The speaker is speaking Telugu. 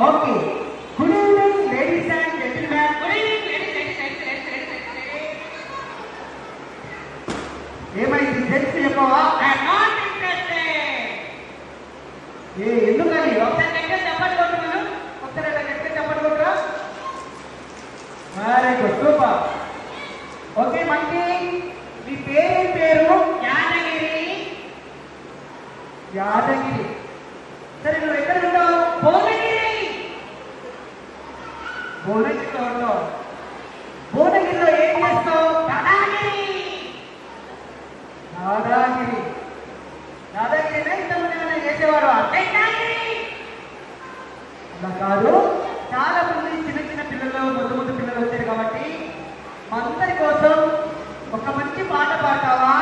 Okay. Good evening ladies and gentlemen. Good evening ladies. ఏమైంది జెంట్స్ చెప్పవా? I'm not interested. ఎందుకని? ఒకసారి గట్టిగా చెప్పండి కొట్టుకున్నాను. ఒకసారి గట్టిగా చెప్పండి కొట్టురా. Very good, super. ఓకే మంచి. మీ పేరు? యాదగిరి. యాదగిరి. సరే నువ్వు ఎక్కడ ఉంటావు? భువనగిరి. భువనగిరిలో ఉంటావు. భువనగిరిలో ఏం చేస్తావు? యాదగిరి. యాదగిరి. యాదగిరినే ఇంతకుముందు ఏమైనా చేసేవారు? యాదగిరి. అలా కాదు, చాలా మంది చిన్న చిన్న పిల్లలు ముద్దు పిల్లలు వచ్చారు కాబట్టి మా అందరి కోసం ఒక మంచి పాట పాడతావా?